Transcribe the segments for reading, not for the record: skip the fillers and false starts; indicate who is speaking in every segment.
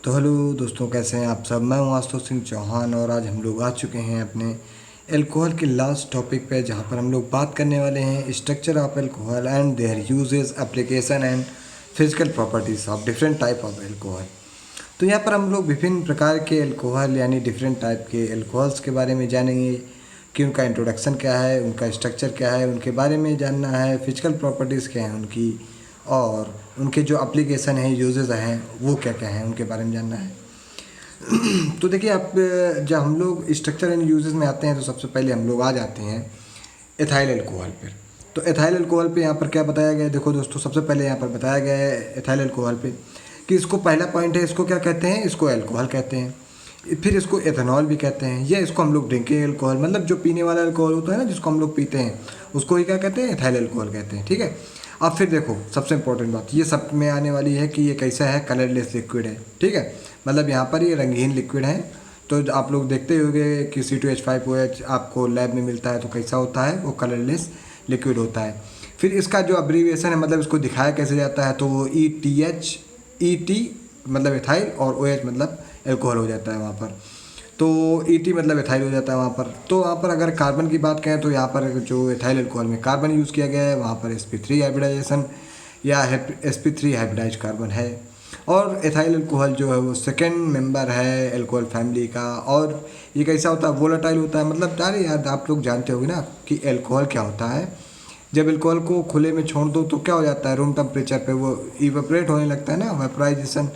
Speaker 1: तो हेलो दोस्तों, कैसे हैं आप सब। मैं हूं आशुतोष सिंह चौहान और आज हम लोग आ चुके हैं अपने अल्कोहल के लास्ट टॉपिक पे, जहां पर हम लोग बात करने वाले हैं structure of alcohol and there uses, application and physical properties of different type of alcohol. तो यहाँ पर हम लोग विभिन्न प्रकार के अल्कोहल यानी डिफरेंट टाइप के अल्कोहल्स के बारे में जानेंगे कि उनका इंट्रोडक्शन क्या है, उनका स्ट्रक्चर क्या है, उनके बारे में जानना है, फिजिकल प्रॉपर्टीज़ क्या हैं उनकी, और उनके जो एप्लीकेशन हैं, यूजेस हैं, वो क्या क्या हैं, उनके बारे में जानना है। तो देखिए आप, जब हम लोग स्ट्रक्चर एंड यूजेस में आते हैं तो सबसे पहले हम लोग आ जाते हैं एथाइल अल्कोहल पर। तो एथाइल अल्कोहल पे यहाँ पर क्या बताया गया है, देखो दोस्तों, सबसे पहले यहाँ पर बताया गया है एथाइल अल्कोहल पे कि इसको पहला पॉइंट है, इसको क्या कहते हैं, इसको अल्कोहल कहते हैं, फिर इसको एथेनॉल भी कहते हैं, या इसको हम लोग ड्रिंकिंग अल्कोहल, मतलब जो पीने वाला अल्कोहल होता है ना, जिसको हम लोग पीते हैं, उसको ही क्या कहते हैं, एथाइल अल्कोहल कहते हैं। ठीक है। अब फिर देखो, सबसे इंपॉर्टेंट बात ये सब में आने वाली है कि ये कैसा है, कलरलेस लिक्विड है। ठीक है, मतलब यहाँ पर ये रंगीन लिक्विड है। तो आप लोग देखते ही होंगे कि C2H5OH आपको लैब में मिलता है तो कैसा होता है, वो कलरलेस लिक्विड होता है। फिर इसका जो अब्रीविएशन है, मतलब इसको दिखाया कैसे जाता है, तो वो ET मतलब एथाइल और OH मतलब एल्कोहल हो जाता है वहाँ पर। तो ET मतलब एथाइल हो जाता है वहाँ पर। तो वहाँ पर अगर कार्बन की बात करें तो यहाँ पर जो एथाइल अल्कोहल में कार्बन यूज़ किया गया है, वहाँ पर sp3 हाइब्रिडाइजेशन या sp3 हाइब्रिडाइज कार्बन है। और एथाइल अल्कोहल जो है वो सेकेंड मेंबर है अल्कोहल फैमिली का। और ये कैसा होता है, वोलेटाइल होता है। मतलब अरे यार, आप लोग जानते होंगे ना कि अल्कोहल क्या होता है। जब अल्कोहल को खुले में छोड़ दो तो क्या हो जाता है, रूम टेम्परेचर पे वो इवेपोरेट होने लगता है ना, वेपराइजेशन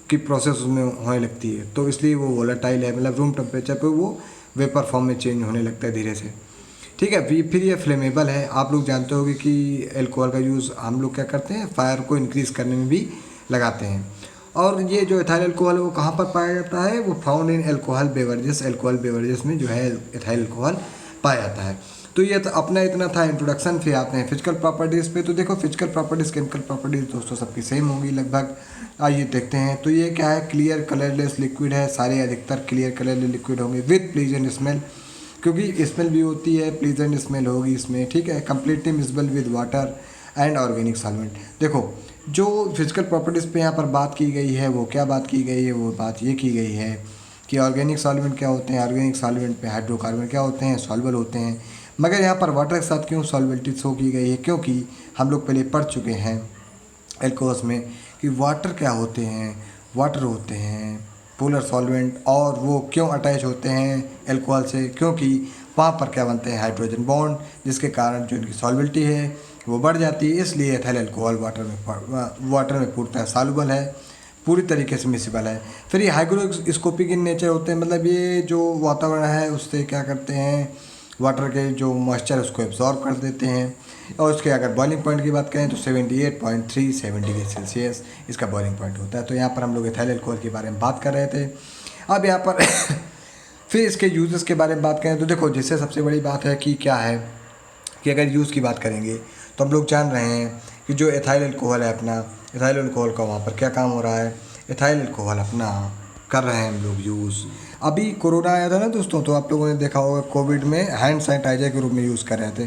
Speaker 1: की प्रोसेस उसमें होने लगती है। तो इसलिए वो वोलेटाइल है, मतलब रूम टेम्परेचर पे वो वेपर फॉर्म में चेंज होने लगता है धीरे से। ठीक है। फिर ये फ्लेमेबल है। आप लोग जानते होंगे कि अल्कोहल का यूज़ हम लोग क्या करते हैं, फायर को इंक्रीज़ करने में भी लगाते हैं। और ये जो एथाइल अल्कोहल है वो कहाँ पर पाया जाता है, वो फाउंड इन अल्कोहल बेवरेजेस में जो है एथाइल अल्कोहल पाया जाता है। तो ये तो अपना इतना था इंट्रोडक्शन। फिर आते हैं फिजिकल प्रॉपर्टीज़ पे। तो देखो, फिजिकल प्रॉपर्टीज़, केमिकल प्रॉपर्टीज़ दोस्तों सबकी सेम होंगी लगभग। आइए देखते हैं। तो ये क्या है, क्लियर कलरलेस लिक्विड है। सारे अधिकतर क्लियर कलरलेस लिक्विड होंगे विद प्लीजेंट स्मेल, क्योंकि स्मेल भी होती है, प्लीजेंट स्मेल होगी इसमें। ठीक है। Completely mixable with water and organic solvent. देखो, जो फिजिकल प्रॉपर्टीज़ पे यहाँ पर बात की गई है, वो क्या बात की गई है, वो बात ये की गई है कि ऑर्गेनिक सॉल्वेंट क्या होते हैं। ऑर्गेनिक सॉल्वेंट पे हाइड्रोकार्बन क्या होते हैं, सॉल्युबल होते हैं। मगर यहाँ पर वाटर के साथ क्यों सॉल्युबिलिटी शो की गई है, क्योंकि हम लोग पहले पढ़ चुके हैं एल्कोहल्स में कि वाटर क्या होते हैं। वाटर होते हैं पोलर सॉल्वेंट, और वो क्यों अटैच होते हैं एल्कोहल से, क्योंकि वहाँ पर क्या बनते हैं, हाइड्रोजन बॉन्ड, जिसके कारण जो इनकी सॉल्युबिलिटी है वो बढ़ जाती है। इसलिए एथाइल अल्कोहल वाटर में पूर्णतः सॉल्युबल है, पूरी तरीके से मिसिबल है। फिर ये हाइग्रोस्कोपिक इन नेचर होते हैं, मतलब ये जो वातावरण है उससे क्या करते हैं, वाटर के जो मॉइस्चर उसको एब्जॉर्ब कर देते हैं। और उसके अगर बॉइलिंग पॉइंट की बात करें तो 78.37 डिग्री सेल्सियस इसका बॉइलिंग पॉइंट होता है। तो यहाँ पर हम लोग एथाइल अल्कोहल के बारे में बात कर रहे थे। अब यहाँ पर फिर इसके यूजेस के बारे में बात करें तो देखो, जिससे सबसे बड़ी बात है कि क्या है कि अगर यूज़ की बात करेंगे तो हम लोग जान रहे हैं कि जो एथाइल अल्कोहल है अपना, एथाइल अल्कोहल का वहाँ पर क्या काम हो रहा है, एथाइल अल्कोहल अपना कर रहे हैं हम लोग यूज़। अभी कोरोना आया था ना दोस्तों, तो आप लोगों ने देखा होगा कोविड में हैंड सैनिटाइजर के रूप में यूज़ कर रहे थे।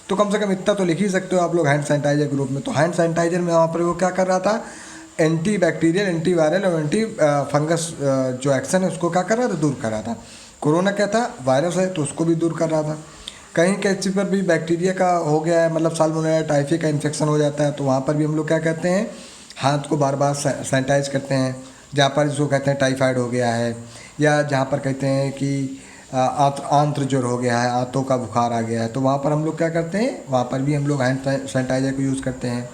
Speaker 1: तो कम से कम इतना तो लिख ही सकते हो आप लोग हैंड सैनिटाइजर के रूप में। तो हैंड सैनिटाइजर में वहाँ पर वो क्या कर रहा था, एंटी बैक्टीरियल, एंटी वायरल और एंटी फंगस जो एक्शन है उसको क्या कर रहा था, दूर कर रहा था। कोरोना क्या था, वायरस है, तो उसको भी दूर कर रहा था। कहीं किसी पर भी बैक्टीरिया का हो गया है, मतलब साल्मोनेला टाइफी का इन्फेक्शन हो जाता है, तो वहाँ पर भी हम लोग क्या कहते हैं, हाथ को बार बार सैनिटाइज करते हैं। जहाँ पर जिसको कहते हैं टाइफाइड हो गया है, या जहाँ पर कहते हैं कि आंत्र ज्वर हो गया है, आंतों का बुखार आ गया है, तो वहाँ पर हम लोग क्या करते हैं, वहाँ पर भी हम लोग हैंड सैनिटाइजर को यूज़ करते हैं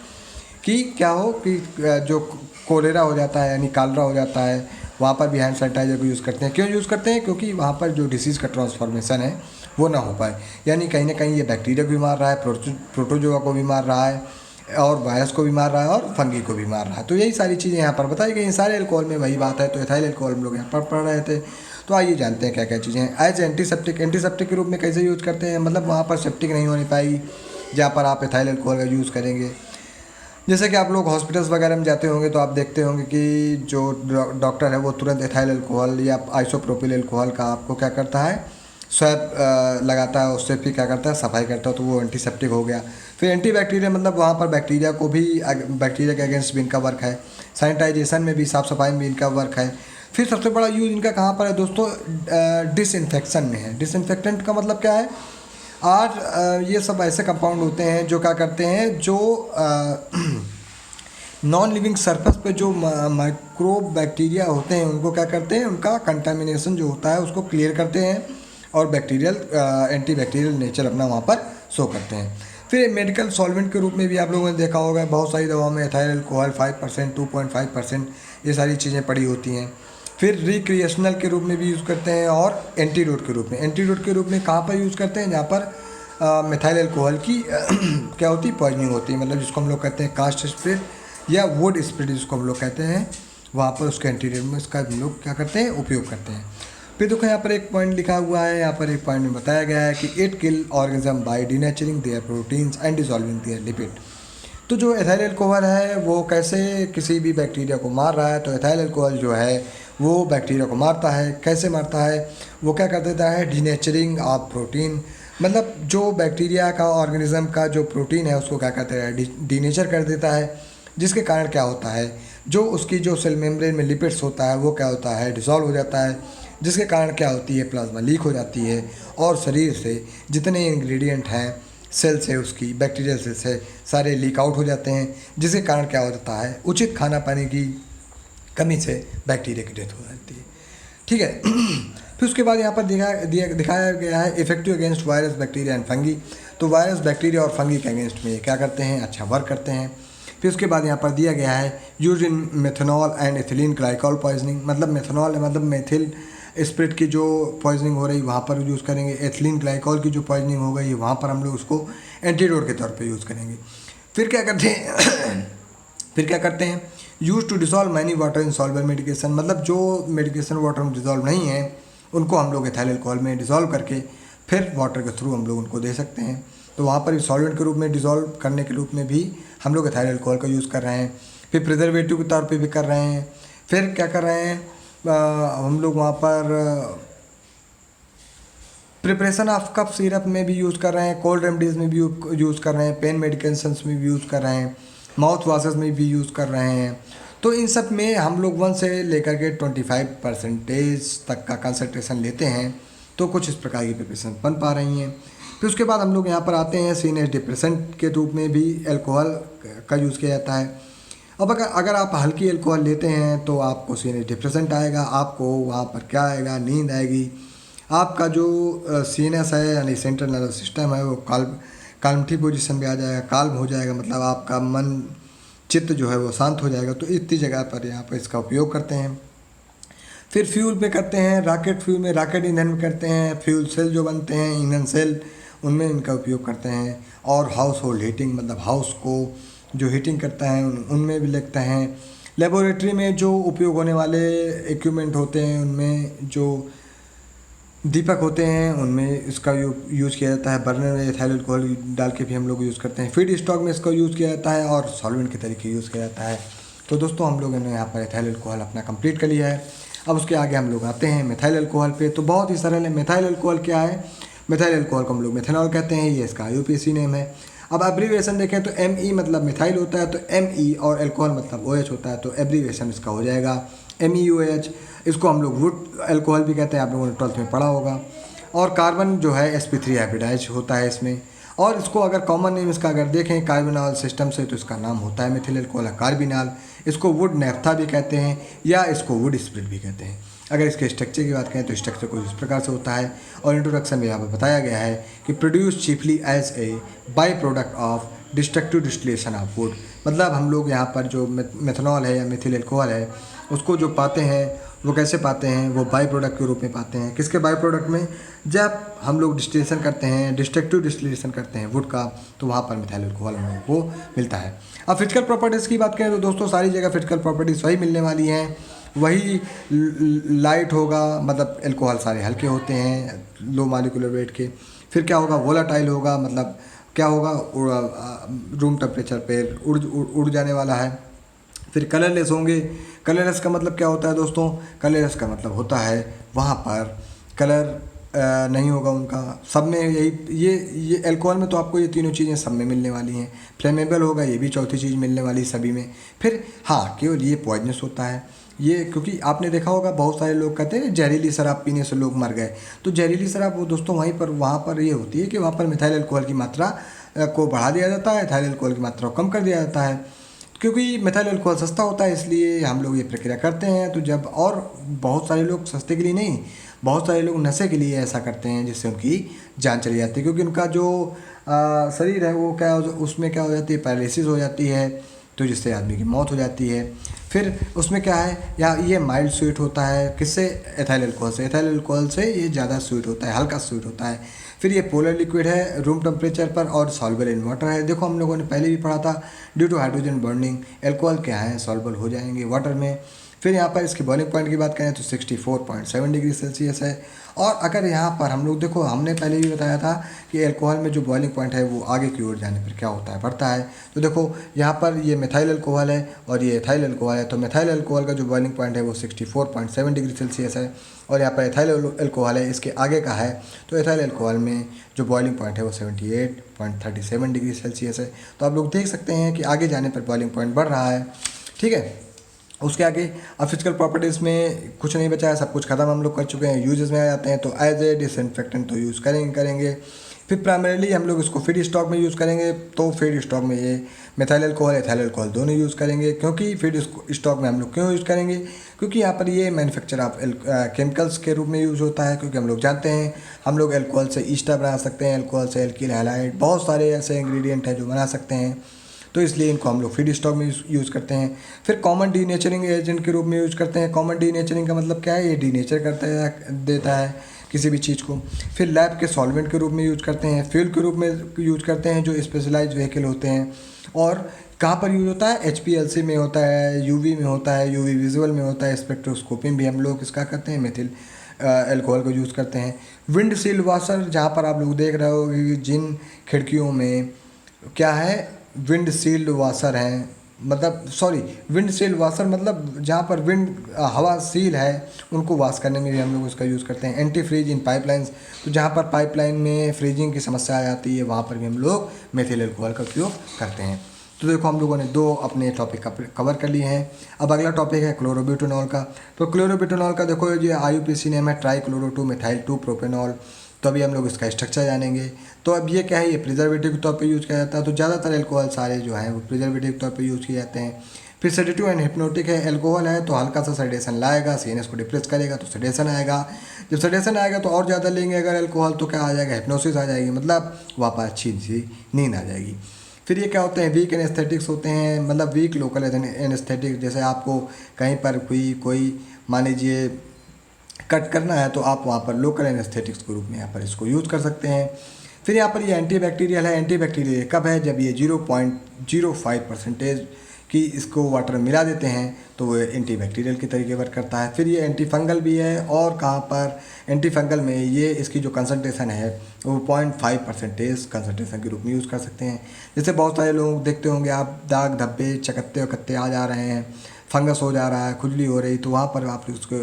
Speaker 1: कि क्या हो कि जो कोलेरा हो जाता है यानी कालरा हो जाता है, वहाँ पर भी हैंड सैनिटाइजर को यूज़ करते हैं। क्यों यूज़ करते हैं, क्योंकि वहाँ पर जो डिसीज़ का ट्रांसफॉर्मेशन है वो ना हो पाए। यानी कहीं ना कहीं ये बैक्टीरिया को भी मार रहा है, प्रोटोजोआ को भी मार रहा है, और वायरस को भी मार रहा है, और फंगी को भी मार रहा है। तो यही सारी चीज़ें यहाँ पर बताई गई। सारे अल्कोहल में वही बात है। तो एथाइल अल्कोहल हम लोग यहाँ पर पढ़ रहे थे। तो आइए जानते हैं क्या क्या चीज़ें हैं। एज एंटीसेप्टिक के रूप में कैसे यूज़ करते हैं, मतलब वहाँ पर सेप्टिक नहीं होने पाई जहाँ पर आप एथाइल अल्कोहल का यूज़ करेंगे। जैसे कि आप लोग हॉस्पिटल्स वगैरह में जाते होंगे तो आप देखते होंगे कि जो डॉक्टर है वो तुरंत एथाइल अल्कोहल या आइसोप्रोपिल अल्कोहल का आपको क्या करता है, स्वैब लगाता है, उससे फिर क्या करता है, सफाई करता है, तो वो एंटीसेप्टिक हो गया। फिर एंटी बैक्टीरिया, मतलब वहाँ पर बैक्टीरिया को भी, बैक्टीरिया के अगेंस्ट भी इनका वर्क है। सैनिटाइजेशन में भी, साफ़ सफाई में भी इनका वर्क है। फिर सबसे बड़ा यूज़ इनका कहाँ पर है दोस्तों, डिसइंफेक्शन में है। डिसइंफेक्टेंट का मतलब क्या है, आज ये सब ऐसे कंपाउंड होते हैं जो क्या करते हैं, जो नॉन लिविंग सरफेस पे जो माइक्रोब बैक्टीरिया होते हैं उनको क्या करते हैं, उनका कंटामिनेशन जो होता है उसको क्लियर करते हैं और बैक्टीरियल एंटी बैक्टीरियल नेचर अपना वहाँ पर शो करते हैं। फिर मेडिकल सॉल्वेंट के रूप में भी आप लोगों ने देखा होगा, बहुत सारी दवाओं में एथाइल अल्कोहल 5%, 2.5% ये सारी चीज़ें पड़ी होती हैं। फिर रिक्रिएशनल के रूप में भी यूज़ करते हैं और एंटीडोट के रूप में। एंटीडोट के रूप में कहाँ पर यूज़ करते हैं, जहाँ पर मिथाइल अल्कोहल की क्या होती है, पॉइजनिंग होती है, मतलब जिसको हम लोग कहते हैं कास्ट स्प्रिट या वुड स्प्रिट जिसको हम लोग कहते हैं, वहाँ पर उसके एंटीडोट में इसका हम लोग क्या करते हैं, उपयोग करते हैं। फिर देखो यहाँ पर एक पॉइंट लिखा हुआ है, यहाँ पर एक पॉइंट में बताया गया है कि it kill organism by denaturing their proteins and dissolving their lipid. तो जो एथाइल अल्कोहल है वो कैसे किसी भी बैक्टीरिया को मार रहा है, तो एथाइल अल्कोहल जो है वो बैक्टीरिया को मारता है। कैसे मारता है, वो क्या कर देता है, डीनेचरिंग ऑफ प्रोटीन, मतलब जो बैक्टीरिया का ऑर्गेनिज्म का जो प्रोटीन है उसको क्या कहते हैं, डीनेचर कर देता है, जिसके कारण क्या होता है, जो उसकी जो सेल मेम्ब्रेन में लिपिड्स होता है वो क्या होता है, डिसॉल्व हो जाता है, जिसके कारण क्या होती है, प्लाज्मा लीक हो जाती है और शरीर से जितने इंग्रेडिएंट हैं सेल से, उसकी बैक्टीरियल सेल से सारे लीक आउट हो जाते हैं, जिसके कारण क्या हो जाता है, उचित खाना पानी की कमी से बैक्टीरिया की डेथ हो जाती है। ठीक है। फिर उसके बाद यहाँ पर दिखाया गया है effective against virus, bacteria and fungi. तो वायरस, बैक्टीरिया और फंगी के अगेंस्ट में ये क्या करते हैं, अच्छा वर्क करते हैं। फिर उसके बाद यहाँ पर दिया गया है use in methanol and ethylene glycol poisoning, मतलब मेथनॉल है मतलब मेथिल स्प्रिट की जो पॉइजनिंग हो रही वहाँ पर यूज़ करेंगे। एथिलीन ग्लाइकॉल की जो पॉइजनिंग हो गई वहाँ पर हम लोग उसको एंटीडोट के तौर पे यूज़ करेंगे। फिर क्या करते हैं फिर क्या करते हैं, use to dissolve many water in solver medication, मतलब जो मेडिकेशन वाटर में डिसॉल्व नहीं है उनको हम लोग एथाइल अल्कोहल में डिसॉल्व करके फिर वाटर के थ्रू हम लोग उनको दे सकते हैं। तो वहाँ पर सॉल्वेंट के रूप में डिसॉल्व करने के रूप में भी हम लोग एथाइल अल्कोहल का यूज़ कर रहे हैं। फिर प्रिजर्वेटिव के तौर पे भी कर रहे हैं। फिर क्या कर रहे हैं, हम लोग वहाँ पर प्रिपरेशन ऑफ कफ सिरप में भी यूज़ कर रहे हैं, कोल्ड रेमडीज़ में भी यूज़ कर रहे हैं, पेन मेडिकेशंस में भी यूज़ कर रहे हैं, माउथ वाशेस में भी यूज़ कर रहे हैं। तो इन सब में हम लोग 1 से लेकर के 25% तक का कंसंट्रेशन लेते हैं। तो कुछ इस प्रकार की प्रिपरेशन बन पा रही हैं। फिर उसके बाद हम लोग यहाँ पर आते हैं, सीनियर डिप्रेसेंट के रूप में भी अल्कोहल का यूज़ किया जाता है। अब अगर आप हल्की अल्कोहल लेते हैं तो आपको सीनियर डिप्रेसेंट आएगा, आपको वहाँ पर क्या आएगा, नींद आएगी, आपका जो सीनस है यानी सेंट्रल नर्वस सिस्टम है वो काल्मठी पोजीशन में आ जाएगा, काल्म हो जाएगा, मतलब आपका मन चित्त जो है वो शांत हो जाएगा। तो इतनी जगह पर यहाँ पर इसका उपयोग करते हैं। फिर फ्यूल पे करते हैं, रॉकेट फ्यूल में, रॉकेट ईंधन में करते हैं, फ्यूल सेल जो बनते हैं ईंधन सेल उनमें इनका उपयोग करते हैं। और हाउस होल्ड हीटिंग, मतलब हाउस को जो हीटिंग करता है उनमें भी लगता है। लेबोरेटरी में जो उपयोग होने वाले इक्विपमेंट होते हैं उनमें जो दीपक होते हैं उनमें इसका यूज़ किया जाता है। बर्नर में एथाइल अल्कोहल डाल के भी हम लोग यूज़ करते हैं। फीड स्टॉक में इसका यूज़ किया जाता है और सॉल्वेंट के तरीके यूज़ किया जाता है। तो दोस्तों हम लोगों ने यहाँ पर एथाइल अल्कोहल अपना कंप्लीट कर लिया है। अब उसके आगे हम लोग आते हैं मिथाइल अल्कोहल पे। तो बहुत ही सरल है। मिथाइल अल्कोहल क्या है, मिथाइल अल्कोहल को हम लोग मेथनॉल कहते हैं, ये इसका IUPAC नेम है। अब एब्रीवेशन देखें तो ME मतलब मिथाइल होता है, तो ME और अल्कोहल मतलब OH होता है, तो एब्रीवेशन इसका हो जाएगा MEOH। इसको हम लोग वुड अल्कोहल भी कहते हैं, आप लोगों ने 12th में पढ़ा होगा। और कार्बन जो है sp3 हाइब्रिडाइज होता है इसमें। और इसको अगर कॉमन नेम इसका अगर देखें कार्बोनॉल सिस्टम से तो इसका नाम होता है मिथिल अल्कोहल कार्बिनॉल। इसको वुड नेफ्था भी कहते हैं या इसको वुड स्प्रिट भी कहते हैं। अगर इसके स्ट्रक्चर की बात करें तो स्ट्रक्चर कुछ इस प्रकार से होता है। और इंट्रोडक्शन में यहाँ पर बताया गया है कि produce chiefly as a by product of destructive distillation of wood, मतलब हम लोग यहाँ पर जो मेथनॉल है या मिथिल अल्कोहल है उसको जो पाते हैं वो कैसे पाते हैं, वो बाई प्रोडक्ट के रूप में पाते हैं। किसके बाई प्रोडक्ट में, जब हम लोग डिस्टिलेशन करते हैं, डिस्ट्रक्टिव डिस्टिलेशन करते हैं वुड का, तो वहाँ पर मिथाइल अल्कोहल हम लोग को मिलता है। अब फिजिकल प्रॉपर्टीज़ की बात करें तो दोस्तों सारी जगह फिजिकल प्रॉपर्टीज़ वही मिलने वाली हैं, वही लाइट होगा, मतलब अल्कोहल सारे हल्के होते हैं लो मॉलिक्यूलर वेट के। फिर क्या होगा, वोलाटाइल होगा, मतलब क्या होगा, रूम टेम्परेचर पे उड़ जाने वाला है। फिर कलरलेस होंगे। कलरलेस का मतलब क्या होता है दोस्तों, कलरलेस का मतलब होता है वहाँ पर कलर नहीं होगा उनका। सब में यही ये अल्कोहल में तो आपको ये तीनों चीज़ें सब में मिलने वाली हैं। फ्लेमेबल होगा, ये भी चौथी चीज़ मिलने वाली सभी में। फिर हाँ, केवल ये पॉइजनस होता है ये, क्योंकि आपने देखा होगा बहुत सारे लोग कहते हैं जहरीली शराब पीने से लोग मर गए। तो जहरीली शराब वो दोस्तों वहाँ पर ये होती है कि वहाँ पर मिथाइल अल्कोहल की मात्रा को बढ़ा दिया जाता है, इथाइल अल्कोहल की मात्रा को कम कर दिया जाता है। क्योंकि मिथाइल अल्कोहल सस्ता होता है इसलिए हम लोग ये प्रक्रिया करते हैं। तो जब, और बहुत सारे लोग सस्ते के लिए नहीं, बहुत सारे लोग नशे के लिए ऐसा करते हैं जिससे उनकी जान चली जाती है। क्योंकि उनका जो शरीर है वो उसमें क्या हो जाती है, पैरालिसिस हो जाती है, तो जिससे आदमी की मौत हो जाती है। फिर उसमें क्या है, या ये माइल्ड स्वीट होता है, किससे, एथाइल अल्कोहल से। एथाइल अल्कोहल से ये ज़्यादा स्वीट होता है, हल्का स्वीट होता है। फिर ये पोलर लिक्विड है, रूम टेम्परेचर पर, और सॉल्युबल इन वाटर है। देखो हम लोगों ने पहले भी पढ़ा था, due to hydrogen bonding alcohol क्या है, सॉल्युबल हो जाएंगे वाटर में। फिर यहाँ पर इसकी बॉइलिंग पॉइंट की बात करें तो 64.7 डिग्री सेल्सियस है। और अगर यहाँ पर हम लोग देखो, हमने पहले भी बताया था कि अल्कोहल में जो बॉइलिंग पॉइंट है वो आगे की ओर जाने पर क्या होता है, बढ़ता है। तो देखो यहाँ पर ये मिथाइल अल्कोहल है और ये एथाइल अल्कोहल है। तो मिथाइल अल्कोहल का जो बॉइलिंग पॉइंट है वो 64.7 डिग्री सेल्सियस है, और यहाँ पर एथाइल अल्कोहल है, इसके आगे का है। तो एथाइल अल्कोहल में जो बॉइलिंग पॉइंट है वो 78.37 डिग्री सेल्सियस है। तो आप लोग देख सकते हैं कि आगे जाने पर बॉइलिंग पॉइंट बढ़ रहा है। ठीक है, उसके आगे अब फिजिकल प्रॉपर्टीज़ में कुछ नहीं बचा है, सब कुछ खत्म हम लोग कर चुके हैं। यूजेस में आ जाते हैं, तो एज ए डिसइंफेक्टेंट तो यूज़ करेंगे। फिर प्राइमरीली हम लोग इसको फीड स्टॉक में यूज़ करेंगे। तो फीड स्टॉक में ये मिथाइल अल्कोहल, एथाइल अल्कोहल दोनों यूज़ करेंगे। क्योंकि फीड स्टॉक में हम लोग क्यों यूज़ करेंगे, क्योंकि यहाँ पर ये मैन्युफैक्चर ऑफ केमिकल्स के रूप में यूज़ होता है। क्योंकि हम लोग जानते हैं हम लोग अल्कोहल से ईस्टर बना सकते हैं, अल्कोहल से एल्किल हैलाइड, बहुत सारे ऐसे इंग्रेडिएंट हैं जो बना सकते हैं। तो इसलिए इनको हम लोग फीड स्टॉक में यूज़ करते हैं। फिर कॉमन डीनेचरिंग एजेंट के रूप में यूज़ करते हैं। कॉमन डीनेचरिंग का मतलब क्या है, ये डीनेचर करता है, देता है किसी भी चीज़ को। फिर लैब के सॉल्वेंट के रूप में यूज़ करते हैं। फ्यूल के रूप में यूज़ करते हैं जो स्पेशलाइज्ड व्हीकल होते हैं। और कहाँ पर यूज़ होता है, HPLC में होता है, UV में होता है, UV विजुअल में होता है, स्पेक्ट्रोस्कोपी में भी हम लोग इसका करते हैं, मेथिल अल्कोहल को यूज़ करते हैं। विंड सील वाशर, जहाँ पर आप लोग देख रहे हो कि जिन खिड़कियों में क्या है, विंड सील्ड वाशर हैं, मतलब सॉरी, विंड सील्ड वाशर मतलब जहाँ पर विंड हवा सील है उनको वॉश करने में भी हम लोग उसका यूज़ करते हैं। एंटी फ्रीज इन पाइपलाइंस, तो जहाँ पर पाइपलाइन में फ्रीजिंग की समस्या आ जाती है वहाँ पर भी हम लोग मेथिल अल्कोहल का उपयोग करते हैं। तो देखो हम लोगों ने 2 अपने टॉपिक कवर कर लिए हैं। अब अगला टॉपिक है क्लोरोब्यूटेनॉल का। तो क्लोरोब्यूटेनॉल का देखो ये IUPAC नेम है, ट्राई क्लोरो 2 मिथाइल 2 प्रोपेनॉल। तो अभी हम लोग इसका स्ट्रक्चर जानेंगे। तो अब ये क्या है, ये प्रिजर्वेटिव के तौर पे यूज़ किया जाता है। तो ज़्यादातर अल्कोहल सारे जो हैं वो प्रिजर्वेटिव के तौर पे यूज़ किए जाते हैं। फिर सेडेटिव एंड हिप्नोटिक है। अल्कोहल है तो हल्का सा सेडेशन लाएगा, CNS को डिप्रेस करेगा तो सेडेशन आएगा। जब सेडेशन आएगा तो और ज़्यादा लेंगे अगर अल्कोहल तो क्या आ जाएगा, हिप्नोसिस आ जाएगी, मतलब वहाँ पर अच्छी सी नींद आ जाएगी। फिर ये क्या होते हैं, वीक एनेस्थेटिक्स होते हैं, मतलब वीक लोकल एनेस्थेटिक। जैसे आपको कहीं पर कोई मान लीजिए कट करना है तो आप वहाँ पर लोकल एनेस्थेटिक्स के रूप में यहाँ पर इसको यूज़ कर सकते हैं। फिर यहाँ पर ये एंटीबैक्टीरियल है। एंटीबैक्टीरियल कब है, जब ये 0.05% की इसको वाटर में मिला देते हैं तो वो एंटीबैक्टीरियल के तरीके पर करता है। फिर ये एंटी फंगल भी है, और कहाँ पर एंटी फंगल में ये इसकी जो कंसंट्रेशन है वो 0.5% कंसंट्रेशन के रूप में यूज़ कर सकते हैं। जैसे बहुत सारे लोग देखते होंगे आप, दाग धब्बे चकत्ते वकत्ते आ जा रहे हैं, फंगस हो जा रहा है, खुजली हो रही, तो वहाँ पर आप उसको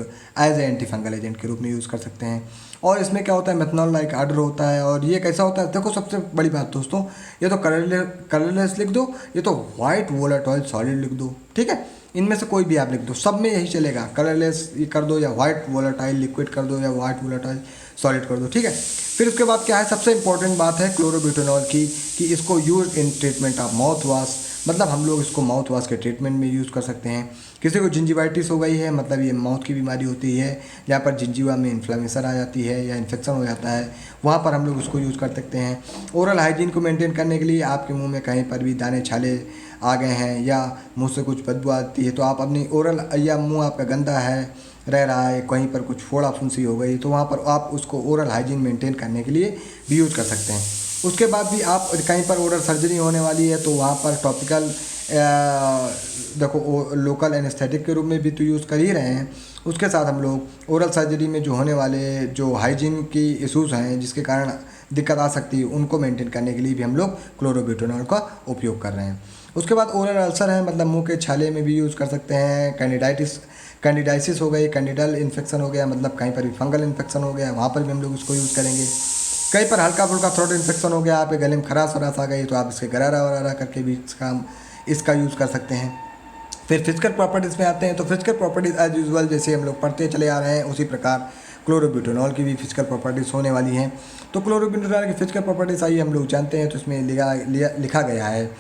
Speaker 1: as a anti fungal agent के रूप में यूज़ कर सकते हैं। और इसमें क्या होता है, मेथनॉल लाइक आर्डर होता है। और ये कैसा होता है, देखो सबसे बड़ी बात दोस्तों, ये तो कलरलेस लिख दो, ये तो वाइट वोलेटाइल सॉलिड लिख दो, ठीक है, इनमें से कोई भी आप लिख दो, सब में यही चलेगा। कलरलेस कर दो, या वाइट वोलेटाइल लिक्विड कर दो, या वाइट वोलेटाइल सॉलिड कर दो, ठीक है। फिर उसके बाद क्या है, सबसे इंपॉर्टेंट बात है क्लोरोब्यूटेनॉल की, कि इसको use in treatment of mouth wash, मतलब हम लोग इसको माउथ वॉश के ट्रीटमेंट में यूज़ कर सकते हैं। किसी को जिंजिवाइटिस हो गई है, मतलब ये माउथ की बीमारी होती है जहाँ पर जिंजिवा में इन्फ्लेमेशन आ जाती है या इन्फेक्शन हो जाता है, वहाँ पर हम लोग उसको यूज़ कर सकते हैं। ओरल हाइजीन को मेंटेन करने के लिए आपके मुंह में कहीं पर भी दाने छाले आ गए हैं या मुंह से कुछ बदबू आती है, तो आप अपनी ओरल, या मुंह आपका गंदा है रह रहा है, कहीं पर कुछ फोड़ा फुंसी हो गई, तो वहाँ पर आप उसको ओरल हाइजीन मेंटेन करने के लिए भी यूज़ कर सकते हैं। उसके बाद भी आप कहीं पर ओरल सर्जरी होने वाली है तो वहाँ पर टॉपिकल देखो लोकल एनेस्थेटिक के रूप में भी तो यूज़ कर ही रहे हैं। उसके साथ हम लोग ओरल सर्जरी में जो होने वाले जो हाइजीन की इश्यूज़ हैं जिसके कारण दिक्कत आ सकती है, उनको मेंटेन करने के लिए भी हम लोग क्लोरोब्यूटेनॉल का उपयोग कर रहे हैं। उसके बाद ओरल अल्सर है, मतलब मुंह के छाले में भी यूज़ कर सकते हैं। कैंडिडाइसिस हो गई, कैंडिडल इन्फेक्शन हो गया, मतलब कहीं पर भी फंगल इन्फेक्शन हो गया, वहाँ पर भी हम लोग इसको यूज़ करेंगे। कहीं पर हल्का फुल्का थ्रोट इन्फेक्शन हो गया, आप गले में खराश वराश आ गई, तो आप इसके गरारा वरारा करके भी इसका यूज़ कर सकते हैं। फिर फिजिकल प्रॉपर्टीज़ में आते हैं, तो फिजिकल प्रॉपर्टीज़ एज यूजुअल जैसे हम लोग पढ़ते चले आ रहे हैं उसी प्रकार क्लोरोब्यूटेनॉल की भी फिजिकल प्रॉपर्टीज़ होने वाली हैं। तो क्लोरोब्यूटेनॉल की फिजिकल प्रॉपर्टीज़ आइए हम लोग जानते हैं। तो इसमें लिखा गया है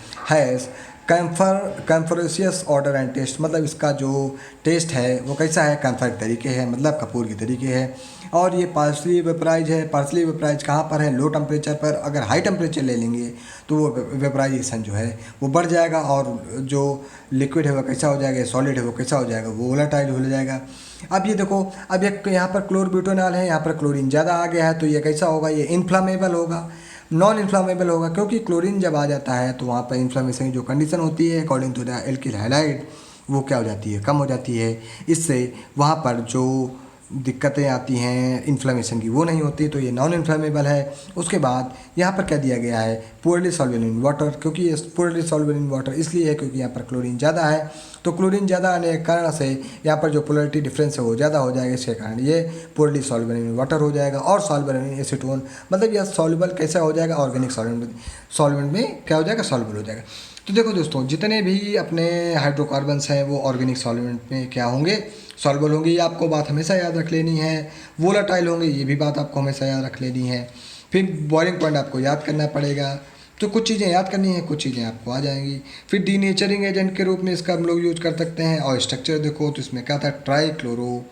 Speaker 1: कैम्फोरेसियस ऑर्डर एंड टेस्ट, मतलब इसका जो टेस्ट है वो कैसा है, कैम्फर तरीके है, मतलब कपूर की तरीके है। और ये पार्शली वेपराइज है। पार्शली वेपराइज कहाँ पर है, लो टेम्परेचर पर। अगर हाई टेम्परेचर ले लेंगे तो वो वेपराइजेशन जो है वो बढ़ जाएगा, और जो लिक्विड है वो कैसा हो जाएगा, सॉलिड है वो कैसा हो जाएगा, वो वोलेटाइल हो जाएगा। अब ये देखो, अब एक यहाँ पर क्लोरोब्यूटेनॉल है, यहाँ पर क्लोरीन ज़्यादा आ गया है, तो ये कैसा होगा, ये इन्फ्लामेबल होगा, नॉन इन्फ्लामेबल होगा, क्योंकि क्लोरीन जब आ जाता है तो वहाँ पर इन्फ्लामेशन की जो कंडीशन होती है according to the alkyl halide वो क्या हो जाती है, कम हो जाती है। इससे वहाँ पर जो दिक्कतें आती हैं इन्फ्लेमेशन की वो नहीं होती, तो ये नॉन इन्फ्लेमेबल है। उसके बाद यहाँ पर क्या दिया गया है, पुअरली सॉल्युबल इन वाटर, क्योंकि ये पुअरली सॉल्युबल इन वाटर इसलिए है क्योंकि यहाँ पर क्लोरीन ज़्यादा है। तो क्लोरीन ज़्यादा आने के कारण से यहाँ पर जो पोलरिटी डिफरेंस है वो ज़्यादा हो जाएगा, इसके कारण ये पुअरली सॉल्युबल इन वाटर हो जाएगा। और सॉल्युबल इन एसीटोन, मतलब यह सॉल्युबल कैसा हो जाएगा, ऑर्गेनिक सॉल्वेंट में क्या हो जाएगा, सॉल्युबल हो जाएगा। तो देखो दोस्तों, जितने भी अपने हाइड्रोकार्बन्स हैं वो ऑर्गेनिक सॉल्वेंट में क्या होंगे, सॉल्युबल होंगे। ये आपको बात हमेशा याद रख लेनी है। वोलाटाइल होंगे, ये भी बात आपको हमेशा याद रख लेनी है। फिर बॉइलिंग पॉइंट आपको याद करना पड़ेगा। तो कुछ चीज़ें याद करनी है, कुछ चीज़ें आपको आ जाएंगी। फिर डीनेचरिंग एजेंट के रूप में इसका हम लोग यूज कर सकते हैं। और स्ट्रक्चर देखो तो इसमें क्या था, ट्राईक्लोरो।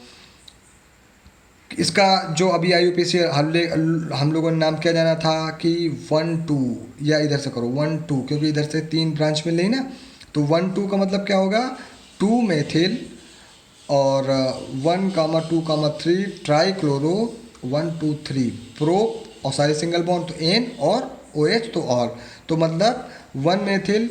Speaker 1: इसका जो अभी IUPAC हम लोगों ने नाम किया जाना था कि 1-2, या इधर से करो 1-2, क्योंकि इधर से 3 ब्रांच मिल रही ना। तो 1-2 का मतलब क्या होगा, 2 मेथिल और 1,2,3 ट्राईक्लोरो, 1,2,3 प्रो, और सारे सिंगल बॉन्ड तो N और OH तो और, तो मतलब 1 मेथिल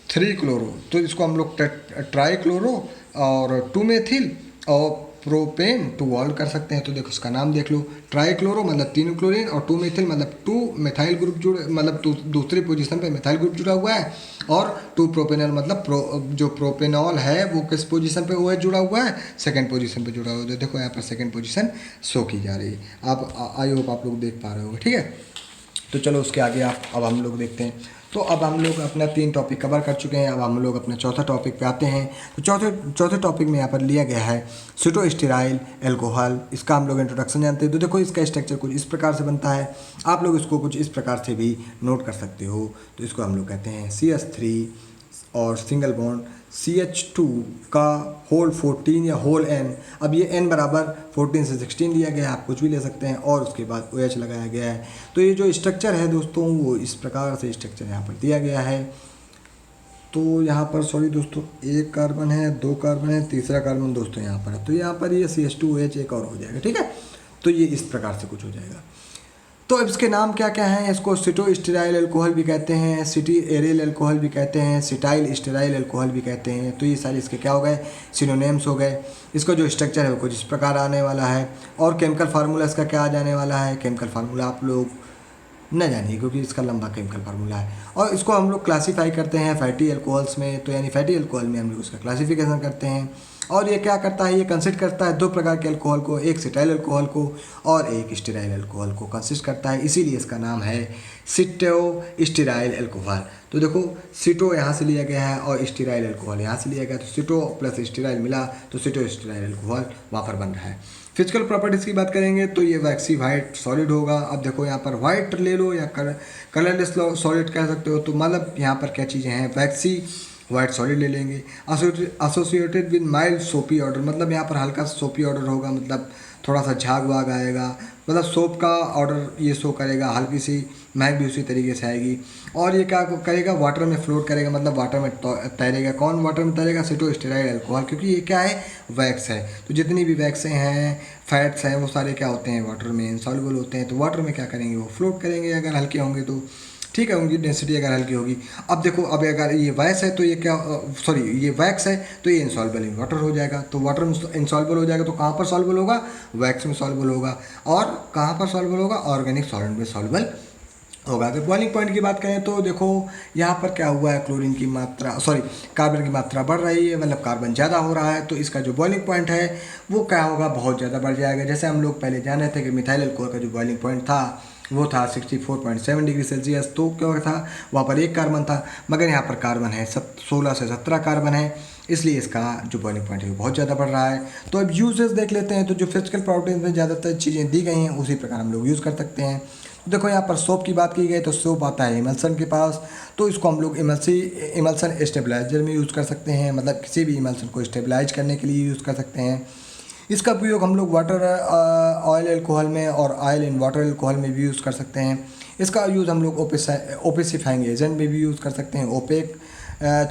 Speaker 1: 3 क्लोरो, तो इसको हम लोग ट्राईक्लोरो और 2 मेथिल और प्रोपेन 2 ऑल कर सकते हैं। तो देखो इसका नाम देख लो, ट्राईक्लोरो मतलब 3 क्लोरीन, और 2 मेथिल मतलब 2 मेथाइल ग्रुप जुड़े, मतलब दूसरी पोजीशन पे मेथाइल ग्रुप जुड़ा हुआ है। और 2 प्रोपेनॉल मतलब जो प्रोपेनॉल है वो किस पोजीशन पे OH जुड़ा हुआ है, सेकंड पोजीशन पे जुड़ा हुआ है। देखो यहाँ पर सेकंड पोजीशन शो की जा रही है। आप आई होप आप लोग देख पा रहे होगे, ठीक है। तो चलो उसके आगे अब हम लोग देखते हैं। तो अब हम लोग अपना 3 टॉपिक कवर कर चुके हैं। अब हम लोग अपने चौथा टॉपिक पे आते हैं। तो चौथे टॉपिक में यहाँ पर लिया गया है सिटोस्टेराइल अल्कोहल। इसका हम लोग इंट्रोडक्शन जानते हैं। तो देखो इसका स्ट्रक्चर कुछ इस प्रकार से बनता है, आप लोग इसको कुछ इस प्रकार से भी नोट कर सकते हो। तो इसको हम लोग कहते हैं CH3 और सिंगल बॉन्ड CH2 का होल 14 या होल N। अब ये N बराबर 14 से 16 लिया गया है, आप कुछ भी ले सकते हैं, और उसके बाद OH लगाया गया है। तो ये जो स्ट्रक्चर है दोस्तों वो इस प्रकार से स्ट्रक्चर यहाँ पर दिया गया है। तो यहाँ पर सॉरी दोस्तों, 1 कार्बन है, 2 कार्बन है, तीसरा कार्बन दोस्तों यहाँ पर है। तो यहाँ पर ये CH2OH एक और हो जाएगा, ठीक है। तो ये इस प्रकार से कुछ हो जाएगा। तो अब इसके नाम क्या क्या हैं, इसको सिटोस्टेराइल अल्कोहल भी कहते हैं, सिटी एरियल अल्कोहल भी कहते हैं, सिटाइल स्टेराइल अल्कोहल भी कहते हैं। तो ये सारे इसके क्या हो गए, सिनोनिम्स हो गए। इसका जो स्ट्रक्चर है वो कुछ इस प्रकार आने वाला है। और केमिकल फार्मूला इसका क्या आ जाने वाला है, केमिकल फार्मूला आप लोग न जानिए क्योंकि इसका लंबा केमिकल फार्मूला है। और इसको हम लोग क्लासीफाई करते हैं फैटी अल्कोहल्स में। तो यानी फैटी अल्कोहल में हम लोग उसका क्लासिफिकेशन करते हैं। और ये क्या करता है, ये कंसिस्ट करता है 2 प्रकार के अल्कोहल को, एक सिटाइल अल्कोहल को और एक स्टेराइल अल्कोहल को कंसिस्ट करता है। इसीलिए इसका नाम है सिटोस्टेराइल अल्कोहल। तो देखो सिटो यहाँ से लिया गया है और स्टेराइल अल्कोहल यहाँ से लिया गया, तो सिटो प्लस स्टेराइल मिला तो सिटोस्टेराइल अल्कोहल वहाँ पर बन रहा है। फिजिकल प्रॉपर्टीज़ की बात करेंगे तो ये वैक्सी वाइट सॉलिड होगा। अब देखो यहाँ पर वाइट ले लो या कलरलेस सॉलिड कह सकते हो। तो मतलब यहाँ पर क्या चीज़ें हैं, वैक्सी वाइट सॉलिड ले लेंगे। एसोसिएटेड विद माइल्ड सोपी ऑर्डर, मतलब यहाँ पर हल्का सोपी ऑर्डर होगा, मतलब थोड़ा सा झाग वाग आएगा, मतलब सोप का ऑर्डर ये शो करेगा, हल्की सी महक भी उसी तरीके से आएगी। और ये क्या करेगा, वाटर में फ्लोट करेगा, मतलब वाटर में तैरेगा। कौन वाटर में तैरेगा, सिटोस्टेराइल अल्कोहल, क्योंकि ये क्या है, वैक्स है। तो जितनी भी वैक्सें हैं, फैट्स हैं, वो सारे क्या होते हैं, वाटर में इनसॉल्युबल होते हैं। तो वाटर में क्या करेंगे, वो फ्लोट करेंगे अगर हल्के होंगे तो, ठीक है, उनकी डेंसिटी अगर हल्की होगी। अब देखो, अब अगर ये वैक्स है तो ये क्या, सॉरी ये वैक्स है तो ये इनसॉल्युबल इन वाटर हो जाएगा। तो वाटर में इनसॉल्युबल हो जाएगा तो कहाँ पर सॉल्युबल होगा, वैक्स में सॉल्युबल होगा। और कहाँ पर सॉल्युबल होगा, ऑर्गेनिक सॉल्वेंट में सॉल्युबल होगा। अगर बॉइलिंग पॉइंट की बात करें तो देखो यहाँ पर क्या हुआ है, क्लोरीन की मात्रा सॉरी कार्बन की मात्रा बढ़ रही है, मतलब कार्बन ज़्यादा हो रहा है, तो इसका जो बॉइलिंग पॉइंट है वो क्या होगा, बहुत ज़्यादा बढ़ जाएगा। जैसे हम लोग पहले जान रहे थे कि मिथाइल अल्कोहल का जो बॉइलिंग पॉइंट था वो था 64.7 डिग्री सेल्सियस, तो क्या था वहाँ पर एक कार्बन था, मगर यहाँ पर कार्बन है 16 से 17 कार्बन है, इसलिए इसका जो बॉइलिंग पॉइंट है वो बहुत ज़्यादा बढ़ रहा है। तो अब यूजेस देख लेते हैं। तो जो फिजिकल प्रॉपर्टीज में ज़्यादातर चीज़ें दी गई हैं उसी प्रकार हम लोग यूज़ कर सकते हैं। देखो यहाँ पर सोप की बात की गई तो सोप आता है इमल्सन के पास, तो इसको हम लोग इमल्सन स्टेबलाइजर में यूज़ कर सकते हैं, मतलब किसी भी इमल्सन को स्टेबलाइज करने के लिए यूज़ कर सकते हैं। इसका उपयोग हम लोग वाटर ऑयल अल्कोहल में और ऑयल इन वाटर अल्कोहल में भी यूज़ कर सकते हैं। इसका यूज़ हम लोग ओपेसिफाइंग एजेंट में भी यूज़ कर सकते हैं, ओपेक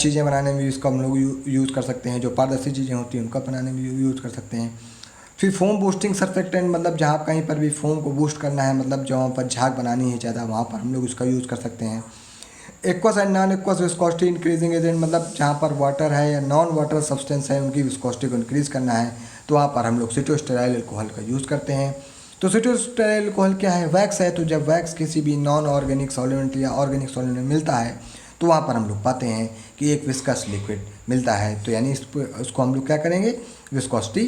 Speaker 1: चीज़ें बनाने में इसका हम लोग यूज़ कर सकते हैं, जो पारदर्शी चीज़ें होती हैं उनका बनाने में यूज़ कर सकते हैं। फिर फोम बूस्टिंग सर्फेक्टेंट, मतलब जहाँ कहीं पर भी फोम को बूस्ट करना है, मतलब जहाँ पर झाग बनानी है ज़्यादा, वहाँ पर हम लोग उसका यूज़ कर सकते हैं। Aqueous and non aqueous viscosity increasing agent, मतलब जहाँ पर वाटर है या नॉन वाटर सब्सटेंस है उनकी विस्कोसिटी को इंक्रीज़ करना है, तो वहाँ पर हम लोग सिटोस्टेराइल अल्कोहल का यूज़ करते हैं। तो सिटोस्टेराइल अल्कोहल क्या है, वैक्स है। तो जब वैक्स किसी भी नॉन ऑर्गेनिक सॉल्वेंट या ऑर्गेनिक सॉल्वेंट में मिलता है तो वहाँ पर हम लोग पाते हैं कि एक विस्कस लिक्विड मिलता है, तो यानी इसको हम लोग क्या करेंगे, विस्कोसिटी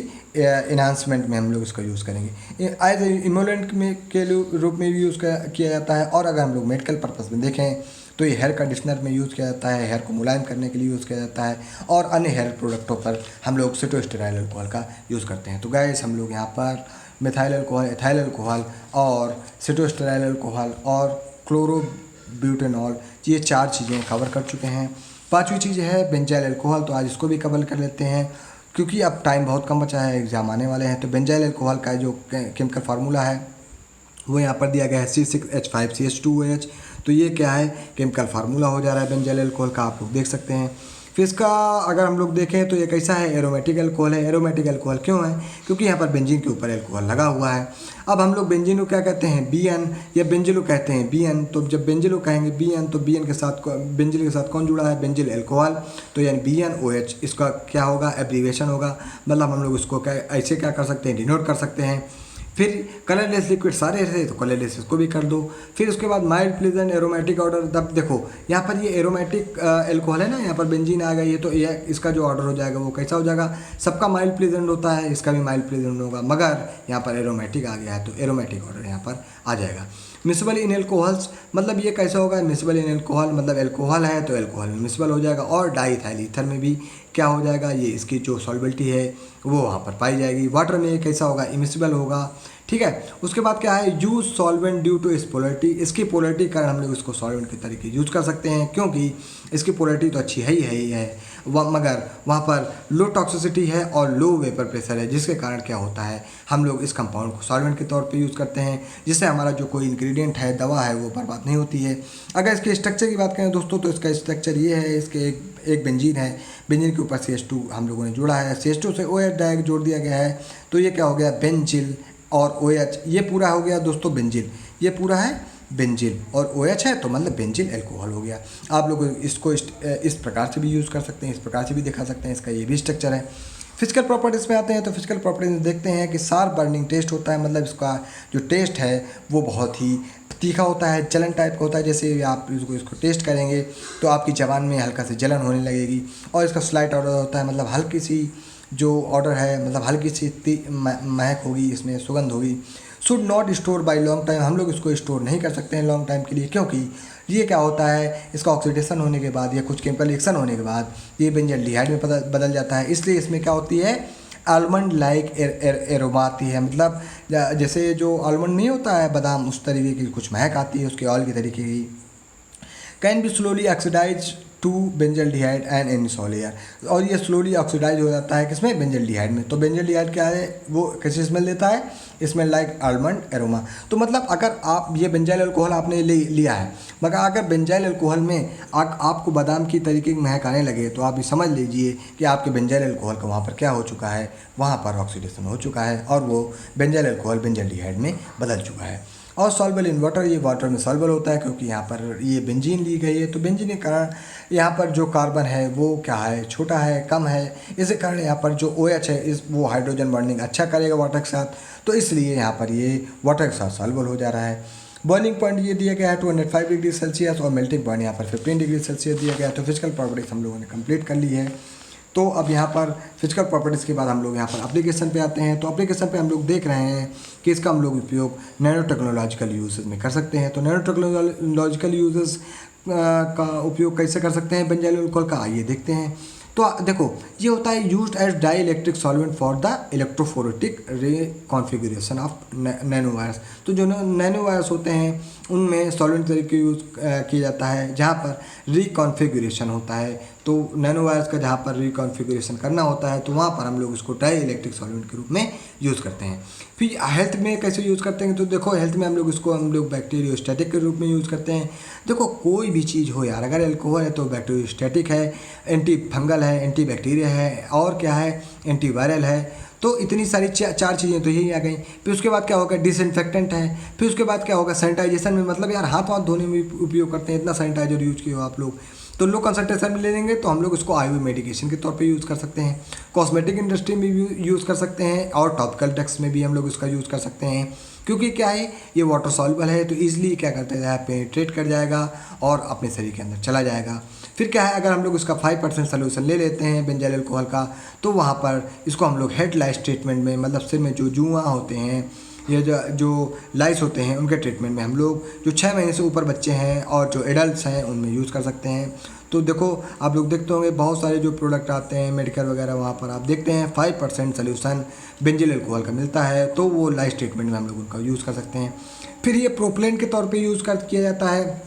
Speaker 1: इन्हांसमेंट में हम लोग इसका यूज़ करेंगे। एज इमोलेंट में के रूप में भी यूज़ किया जाता है। और अगर हम लोग मेडिकल पर्पज़ में देखें तो ये हेयर कंडीशनर में यूज़ किया जाता है, हेयर को मुलायम करने के लिए यूज़ किया जाता है, और अन्य हेयर प्रोडक्टों पर हम लोग सिटोस्टेराइल अल्कोहल का यूज़ करते हैं। तो गाइस हम लोग यहाँ पर मिथाइल अल्कोहल, एथाइल अल्कोहल और सिटोस्टेराइल अल्कोहल और क्लोरोब्यूटेनॉल, ये 4 चीज़ें कवर कर चुके हैं। 5वीं चीज़ है बेंजाइल अल्कोहल, तो आज इसको भी कवर कर लेते हैं क्योंकि अब टाइम बहुत कम बचा है, एग्ज़ाम आने वाले हैं। तो बेंजाइल अल्कोहल का जो केमिकल फार्मूला है वो यहाँ पर दिया गया है C6H5CH2OH। तो ये क्या है, केमिकल फार्मूला हो जा रहा है बेंजाइल अल्कोहल का, आप लोग देख सकते हैं। फिर इसका अगर हम लोग देखें तो ये कैसा है, एरोमेटिक अल्कोहल है। एरोमेटिक अल्कोहल क्यों है, क्योंकि यहाँ पर बेंजीन के ऊपर अल्कोहल लगा हुआ है। अब हम लोग बेंजीन को क्या कहते हैं, BN, या बेंजिलो कहते हैं BN। तो जब बेंजिलो कहेंगे BN, तो BN के साथ बेंजिल के साथ कौन जुड़ा है, बेंजिल अल्कोहल, तो यानी BNOH इसका क्या होगा, एब्रीवेशन होगा। मतलब हम लोग इसको क्या ऐसे क्या कर सकते हैं, डिनोट कर सकते हैं। फिर कलरलेस लिक्विड सारे थे तो कलरलेस इसको भी कर दो। फिर उसके बाद माइल्ड प्लेजेंट एरोमेटिक ऑर्डर, तब देखो यहाँ पर ये एरोमेटिक एल्कोहल है ना, यहाँ पर बेंजीन आ गई है, तो ये इसका जो ऑर्डर हो जाएगा वो कैसा हो जाएगा, सबका माइल्ड प्लेजेंट होता है, इसका भी माइल्ड प्लेजेंट होगा, मगर यहाँ पर एरोमेटिक आ गया है तो एरोमेटिक ऑर्डर यहाँ पर आ जाएगा। मिसबल इन एल्कोहल्स, मतलब ये कैसा होगा, मिसबल इन एल्कोहल, मतलब एल्कोहल है तो एल्कोहल में मिसबल हो जाएगा। और डाईथाइल ईथर में भी क्या हो जाएगा, ये इसकी जो सॉल्बिलिटी है वो वहाँ पर पाई जाएगी। वाटर में ये कैसा होगा, इमिसिबल होगा, ठीक है। उसके बाद क्या है, यूज सॉल्वेंट ड्यू टू इस पोलरिटी, इसकी पोलरिटी के कारण हम लोग इसको सॉल्वेंट के तरीके यूज कर सकते हैं, क्योंकि इसकी पोलरिटी तो अच्छी है ही है मगर वहाँ पर लो टॉक्सिसिटी है और लो वेपर प्रेशर है, जिसके कारण क्या होता है, हम लोग इस कंपाउंड को सॉल्वेंट के तौर पे यूज़ करते हैं, जिससे हमारा जो कोई इंग्रेडिएंट है, दवा है, वो बर्बाद नहीं होती है। अगर इसके स्ट्रक्चर की बात करें दोस्तों, तो इसका स्ट्रक्चर ये है, इसके एक बेंजीन है, बेंजीन के ऊपर CH2 हम लोगों ने जोड़ा है, CH2 से OH डायरेक्ट जोड़ दिया गया है, तो ये क्या हो गया, बेंजिल और OH, ये पूरा हो गया दोस्तों बेंजिल, ये पूरा है बेंजिल और OH है तो मतलब बेंजिल अल्कोहल हो गया। आप लोग इसको इस प्रकार से भी यूज़ कर सकते हैं, इस प्रकार से भी दिखा सकते हैं, इसका ये भी स्ट्रक्चर है। फिजिकल प्रॉपर्टीज़ में आते हैं तो फिजिकल प्रॉपर्टीज़ देखते हैं कि शार्प बर्निंग टेस्ट होता है, मतलब इसका जो टेस्ट है वो बहुत ही तीखा होता है, जलन टाइप का होता है। जैसे आप इसको टेस्ट करेंगे तो आपकी ज़बान में हल्का सी जलन होने लगेगी। और इसका स्लाइट ऑर्डर होता है, मतलब हल्की सी जो ऑर्डर है, मतलब हल्की सी महक होगी, इसमें सुगंध होगी। Should not store bye long time, हम लोग इसको स्टोर नहीं कर सकते हैं लॉन्ग टाइम के लिए, क्योंकि ये क्या होता है, इसका ऑक्सीडेशन होने के बाद या कुछ केमिकल रिएक्शन होने के बाद ये बेंजल्डिहाइड में बदल जाता है। इसलिए इसमें क्या होती है, आलमंड लाइक एरोमा आती है, मतलब जैसे जो आलमंड नहीं होता है बादाम, उस तरीके की कुछ महक आती है, उसके ऑयल की तरीके की। Can be slowly oxidize to benzaldehyde and एनिसोलियर, और ये स्लोली ऑक्सीडाइज हो जाता है किसमें, बेंजल्डिहाइड में। तो बेंजल्डिहाइड क्या है, वो कैसी स्मेल देता है, स्मेल लाइक आलमंड एरोमा। तो मतलब अगर आप ये बेंजाइल अल्कोहल आपने लिया है, मगर अगर बेंजाइल अल्कोहल में आपको बादाम की तरीके की महक आने लगे, तो आप ये समझ लीजिए कि आपके बेंजाइल अल्कोहल का वहाँ पर क्या हो चुका है, वहाँ पर ऑक्सीडेशन हो चुका है और वो बेंजाइल अल्कोहल बेंजल्डिहाइड में बदल चुका है। और सॉल्युबल इन वाटर, ये वाटर में सॉल्युबल होता है, क्योंकि यहाँ पर ये बेंजीन ली गई है, तो बेंजीन के कारण यहाँ पर जो कार्बन है वो क्या है, छोटा है, कम है। इसी कारण यहाँ पर जो OH है वो हाइड्रोजन बॉन्डिंग अच्छा करेगा वाटर के साथ, तो इसलिए यहाँ पर ये वाटर के साथ सॉल्युबल हो जा रहा है। बॉइलिंग पॉइंट ये दिया गया है 205 डिग्री सेल्सियस और मेल्टिंग पॉइंट यहाँ पर 15 डिग्री सेल्सियस दिया गया है। तो फिजिकल प्रॉपर्टीज़ हम लोगों ने कंप्लीट कर ली है। तो अब यहाँ पर फिजिकल प्रॉपर्टीज़ के बाद हम लोग यहाँ पर एप्लीकेशन पे आते हैं। तो एप्लीकेशन पे हम लोग देख रहे हैं कि इसका हम लोग उपयोग नैनो टेक्नोलॉजिकल यूजेस में कर सकते हैं। तो नैनो टेक्नोलॉजिकल यूजेस का उपयोग कैसे कर सकते हैं बेंजाइल अल्कोहल का, आइए देखते हैं। तो देखो ये होता है used as dielectric solvent for the electrophoretic reconfiguration of nano wires. तो जो नैनो वायर्स होते हैं उनमें सॉल्वेंट तरीके यूज़ किया जाता है जहाँ पर रिकॉन्फिगरेशन होता है। तो नैनो वायर्स का जहाँ पर रिकॉन्फिगरेशन करना होता है तो वहाँ पर हम लोग इसको डाई इलेक्ट्रिक सॉल्वेंट के रूप में यूज़ करते हैं। फिर हेल्थ में कैसे यूज़ करते हैं, तो देखो हेल्थ में हम लोग बैक्टीरियोस्टैटिक के रूप में यूज़ करते हैं। देखो कोई भी चीज़ हो यार, अगर अल्कोहल है तो बैक्टीरियोस्टैटिक है, एंटी फंगल है, एंटी बैक्टीरिया है, और क्या है, एंटीवायरल है। तो इतनी सारी चार चीज़ें तो यही आ गई। फिर उसके बाद क्या होगा, डिसइंफेक्टेंट है। फिर उसके बाद क्या होगा, सैनिटाइजेशन में, मतलब यार हाथ वाथ धोने में उपयोग करते हैं, इतना सैनिटाइजर यूज किया हो आप लोग। तो लो कंसंट्रेशन में ले लेंगे तो हम लोग इसको आयुर्वेद मेडिकेशन के तौर पे यूज़ कर सकते हैं। कॉस्मेटिक इंडस्ट्री में भी यूज़ कर सकते हैं और टॉपिकल ड्रग्स में भी हम लोग इसका यूज़ कर सकते हैं। क्योंकि क्या है, ये वाटर सॉल्युबल है तो ईजिली क्या करता है, पेनिट्रेट कर जाएगा और अपने शरीर के अंदर चला जाएगा। फिर क्या है, अगर हम लोग इसका 5% सोल्यूशन ले लेते हैं बेंजाइल अल्कोहल का, तो वहाँ पर इसको हम लोग हेड लाइस ट्रीटमेंट में, मतलब सिर में जो जुआ होते हैं या जो लाइस होते हैं उनके ट्रीटमेंट में हम लोग, जो 6 महीने से ऊपर बच्चे हैं और जो एडल्ट्स हैं उनमें यूज़ कर सकते हैं। तो देखो आप लोग देखते होंगे बहुत सारे जो प्रोडक्ट आते हैं मेडिकल वगैरह, वहाँ पर आप देखते हैं 5% सोल्यूशन बेंजाइल अल्कोहल का मिलता है। तो वो लाइस ट्रीटमेंट में हम लोग उनका यूज़ कर सकते हैं। फिर ये प्रोप्लेन के तौर पर किया जाता है,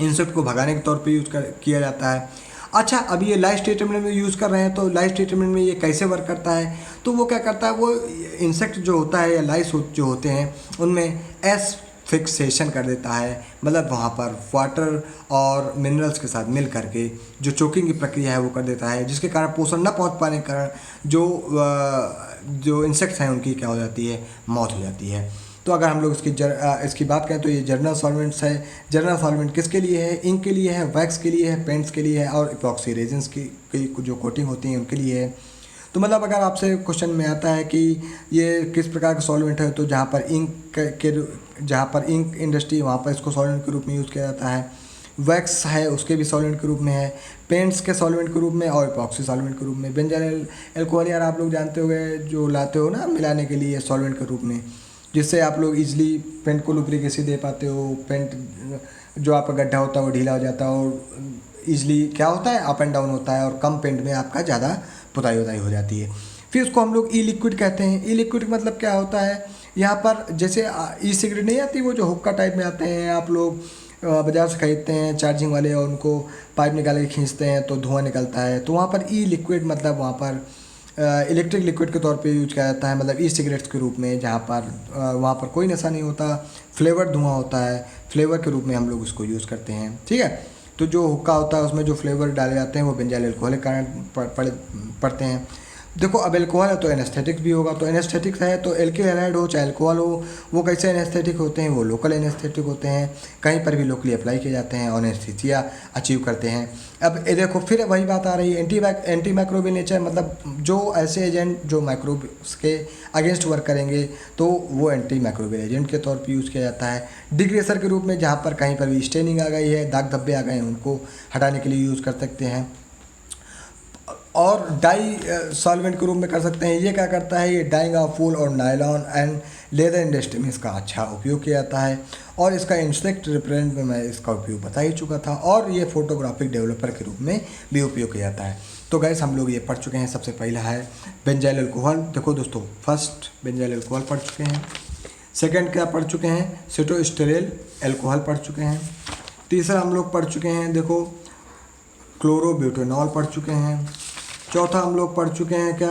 Speaker 1: इंसेक्ट को भगाने के तौर पे किया जाता है। अच्छा, अब ये लाइस ट्रीटमेंट में यूज़ कर रहे हैं तो लाइस ट्रीटमेंट में ये कैसे वर्क करता है, तो वो क्या करता है, वो इंसेक्ट जो होता है या लाइस जो होते हैं उनमें एस फिक्सेशन कर देता है। मतलब वहाँ पर वाटर और मिनरल्स के साथ मिल करके जो चोकिंग की प्रक्रिया है वो कर देता है, जिसके कारण पोषण न पहुँच पाने के कारण जो इंसेक्ट्स हैं उनकी क्या हो जाती है, मौत हो जाती है। तो अगर हम लोग इसकी बात करें तो ये जर्नल सॉल्वेंट्स है। जर्नल सॉल्वेंट किसके लिए है, इंक के लिए है, वैक्स के लिए है, पेंट्स के लिए है और इपॉक्सी रेजिन्स की जो कोटिंग होती है उनके लिए है। तो मतलब अगर आपसे क्वेश्चन में आता है कि ये किस प्रकार का सॉल्वेंट है, तो जहाँ पर इंक इंडस्ट्री वहाँ पर इसको सॉल्वेंट के रूप में यूज़ किया जाता है। वैक्स है उसके भी सॉल्वेंट के रूप में है, पेंट्स के सॉल्वेंट के रूप में और इपॉक्सी सॉल्वेंट के रूप में। बेंजाइल अल्कोहल यार आप लोग जानते होंगे जो लाते हो ना मिलाने के लिए सॉल्वेंट के रूप में, जिससे आप लोग इजीली पेंट को लुब्रिकेसी दे पाते हो। पेंट जो आपका गड्ढा होता है वो ढीला हो जाता है और इजीली क्या होता है, अप एंड डाउन होता है और कम पेंट में आपका ज़्यादा पुताई उताई हो जाती है। फिर उसको हम लोग ई लिक्विड कहते हैं। ई लिक्विड मतलब क्या होता है, यहाँ पर जैसे ई सिगरेट नहीं आती, वो जो हुक्का टाइप में आते हैं, आप लोग बाज़ार से खरीदते हैं चार्जिंग वाले और उनको पाइप निकाल के खींचते हैं तो धुआं निकलता है। तो वहाँ पर ई लिक्विड मतलब वहाँ पर इलेक्ट्रिक लिक्विड के तौर पे यूज किया जाता है, मतलब ई सिगरेट्स के रूप में, जहाँ पर वहाँ पर कोई नशा नहीं होता, फ्लेवर धुआं होता है, फ्लेवर के रूप में हम लोग उसको यूज़ करते हैं। ठीक है, तो जो हुक्का होता है उसमें जो फ्लेवर डाले जाते हैं वो बेंजाइल अल्कोहल के कारण पड़ते हैं। देखो अब अल्कोहल है तो एनेस्थेटिक्स भी होगा। तो एनेस्थेटिक्स है तो एल्किल हैलाइड हो चाहे अल्कोहल हो, वो कैसे एनेस्थेटिक होते हैं, वो लोकल एनेस्थेटिक होते हैं, कहीं पर भी लोकली अप्लाई किए जाते हैं और एनेस्थीसिया अचीव करते हैं। अब ये देखो फिर वही बात आ रही है, एंटी माइक्रोबियल नेचर, मतलब जो ऐसे एजेंट जो माइक्रोब्स के अगेंस्ट वर्क करेंगे तो वो एंटी माइक्रोबियल एजेंट के तौर पर यूज़ किया जाता है। डिग्रेसर के रूप में, जहाँ पर कहीं पर भी स्टेनिंग आ गई है, दाग धब्बे आ गए हैं, उनको हटाने के लिए यूज़ कर सकते हैं। और डाई सॉल्वेंट के रूप में कर सकते हैं। ये क्या करता है, ये डाइंग ऑफ वूल और नायलॉन एंड लेदर इंडस्ट्री में इसका अच्छा उपयोग किया जाता है। और इसका इंसेक्ट रिपेलेंट में मैं इसका उपयोग बता ही चुका था। और ये फोटोग्राफिक डेवलपर के रूप में भी उपयोग किया जाता है। तो गैस हम लोग ये पढ़ चुके हैं। सबसे पहला है बेंजाइल अल्कोहल। देखो दोस्तों, फर्स्ट बेंजाइल अल्कोहल पढ़ चुके हैं। सेकंड क्या पढ़ चुके हैं, सीटोस्टेरेल अल्कोहल पढ़ चुके हैं। तीसरा हम लोग पढ़ चुके हैं, देखो क्लोरोब्यूटेनॉल पढ़ चुके हैं। चौथा हम लोग पढ़ चुके हैं क्या,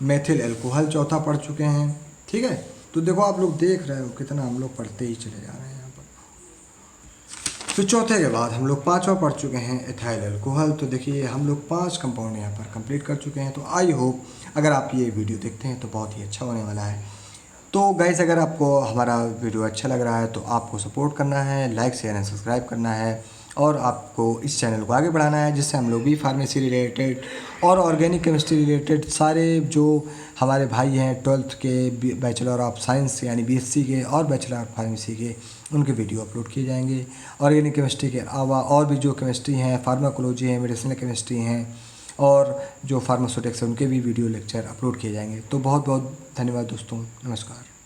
Speaker 1: मेथिल अल्कोहल चौथा पढ़ चुके हैं। ठीक है, तो देखो आप लोग देख रहे हो कितना हम लोग पढ़ते ही चले जा रहे हैं यहाँ पर। फिर चौथे के बाद हम लोग पांचवा पढ़ चुके हैं एथाइल अल्कोहल। तो देखिए हम लोग 5 कंपाउंड यहाँ पर कंप्लीट कर चुके हैं। तो आई होप अगर आप ये वीडियो देखते हैं तो बहुत ही अच्छा होने वाला है। तो गाइस अगर आपको हमारा वीडियो अच्छा लग रहा है तो आपको सपोर्ट करना है, लाइक शेयर एंड सब्सक्राइब करना है और आपको इस चैनल को आगे बढ़ाना है, जिससे हम लोग भी फार्मेसी रिलेटेड और ऑर्गेनिक केमिस्ट्री रिलेटेड सारे जो हमारे भाई हैं 12th के बैचलर ऑफ साइंस यानी BSc के और बैचलर ऑफ फार्मेसी के, उनके वीडियो अपलोड किए जाएंगे। ऑर्गेनिक केमिस्ट्री के अलावा और भी जो केमिस्ट्री हैं, फार्माकोलॉजी है, मेडिसिनल केमिस्ट्री हैं और जो फार्मास्यूटिक्स है, उनके भी वीडियो लेक्चर अपलोड किए जाएंगे। तो बहुत बहुत धन्यवाद दोस्तों, नमस्कार।